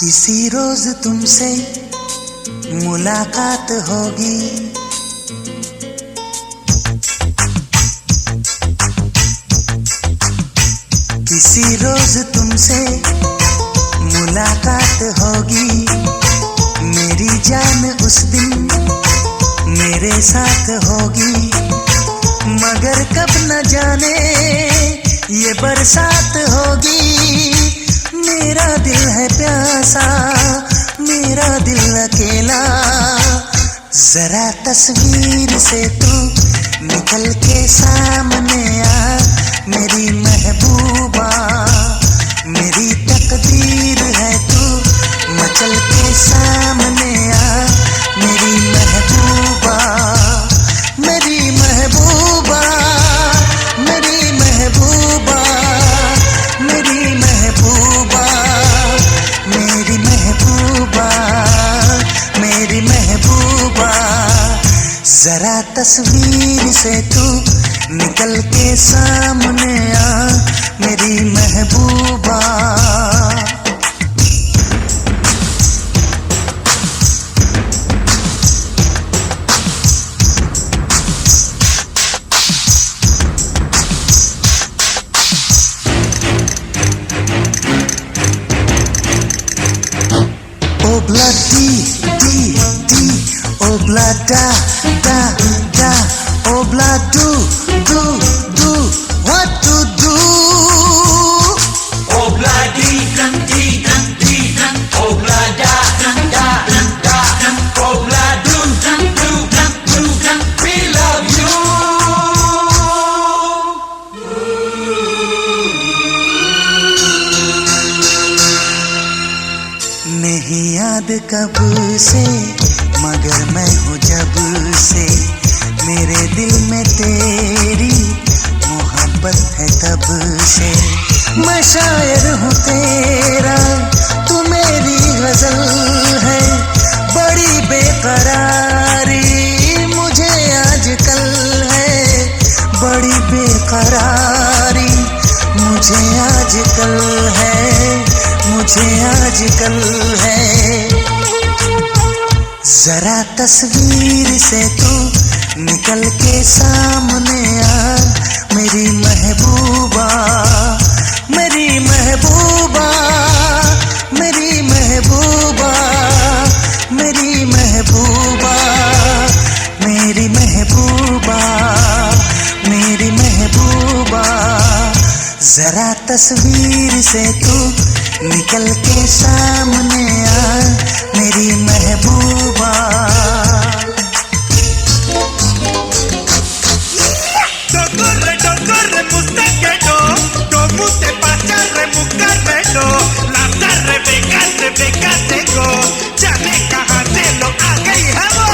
किसी रोज तुमसे मुलाकात होगी, किसी रोज तुमसे मुलाकात होगी। मेरी जान उस दिन मेरे साथ होगी, मगर कब न जाने ये बरसात होगी। मेरा दिल है प्यासा, मेरा दिल अकेला, जरा तस्वीर से तू निकल के सामने आ। मेरी महबूबा, मेरी तकदीर है तू मचल के सामने आ। मेरी महबूबा, मेरी महबूबा, मेरी महबूबा, मेरी महबूबा, मेरी महबूबा, मेरी महबूबा, जरा तस्वीर से तू निकल के सामने आ। मेरी महबूबा, Obla di di di, obla da da da, obla do do do, what to do? Obla di dan di dan di dan, obla da dan da dan da dan, obla do dan do dan do dan, we love you. नहीं याद कब से, मगर मैं हूँ जब से, मेरे दिल में तेरी मोहब्बत है तब से। मैं शायर हूँ तेरा, तू मेरी गजल है, बड़ी बेकरारी मुझे आजकल है, बड़ी बेकरारी मुझे आजकल है, मुझे आजकल है। जरा तस्वीर से तू निकल के सामने आ। मेरी महबूबा, मेरी महबूबा, मेरी महबूबा, मेरी महबूबा, मेरी महबूबा, मेरी महबूबा, जरा तस्वीर से तू निकल के सामने आ। मेरी महबूबा, जाने कहाँ से लो आ गई है वो।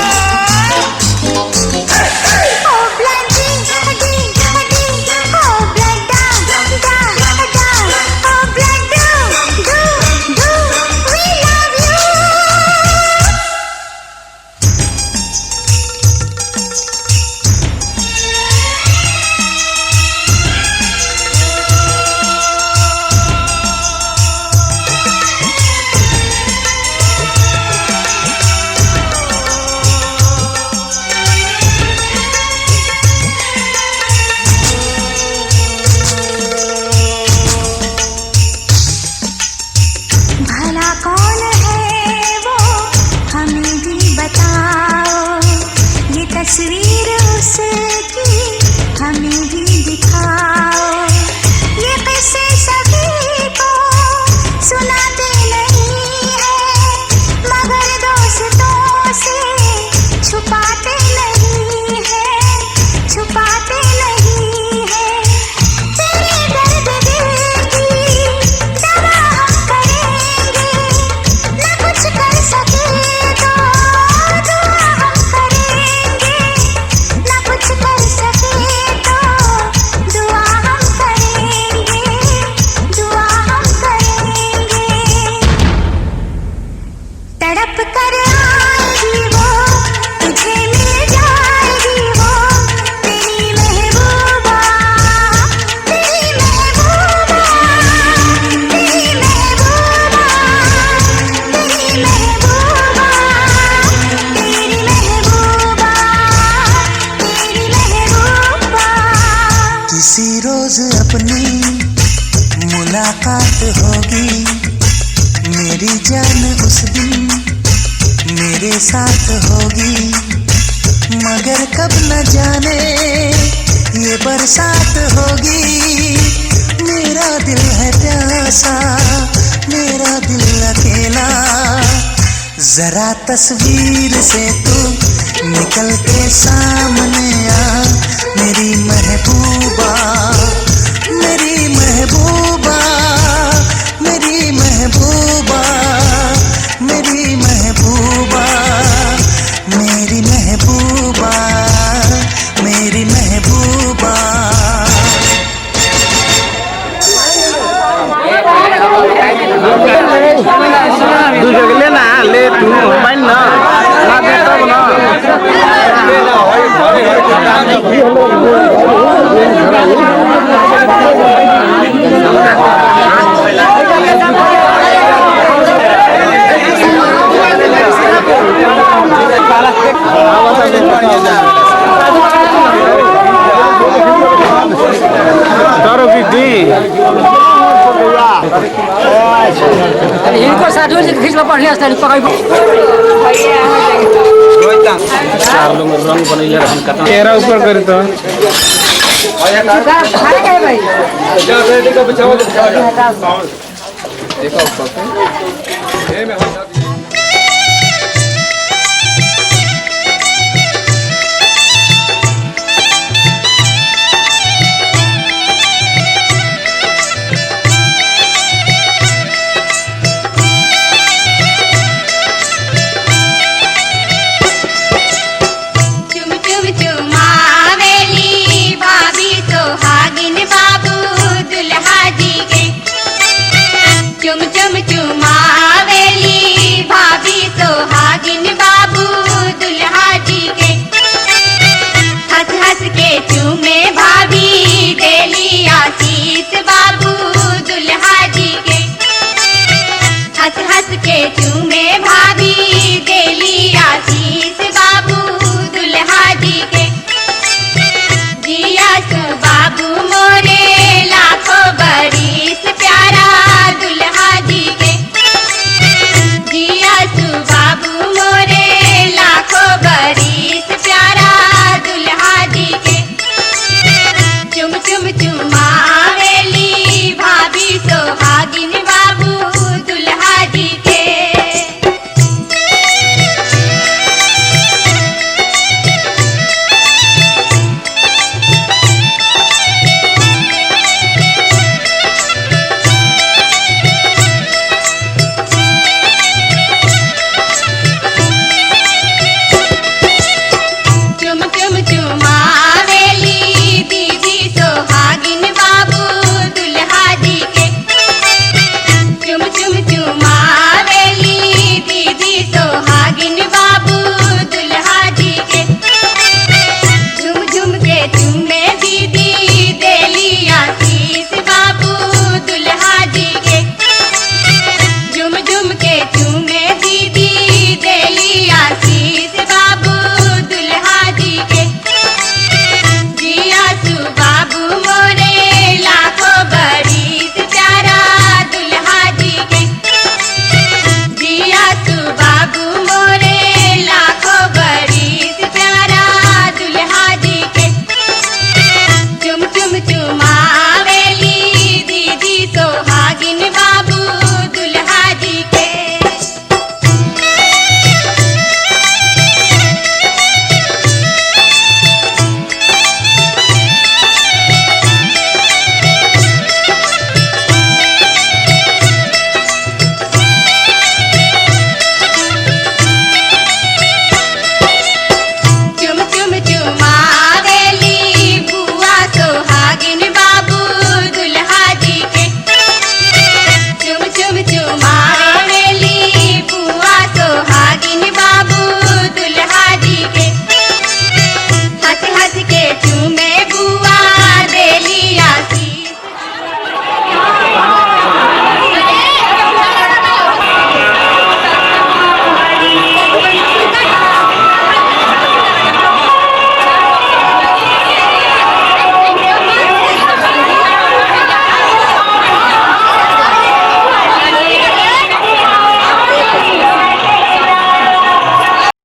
होगी मेरी जान उस दिन मेरे साथ होगी, मगर कब न जाने ये बरसात होगी। मेरा दिल है प्यासा, मेरा दिल अकेला, जरा तस्वीर से तू निकल के सामने आ मेरी महबूबा, मेरी महबूबा, मेरी महबूबा, मेरी महबूबा, मेरी महबूबा, मेरी महबूबा। लेना ले तू पाइन ना लागे तब ना तारो की इनको साथ में खींचना बढ़िया से पकड़ चार लोग रंग बनैले रहन कतना तेरा ऊपर करी तो भाई देखो ऊपर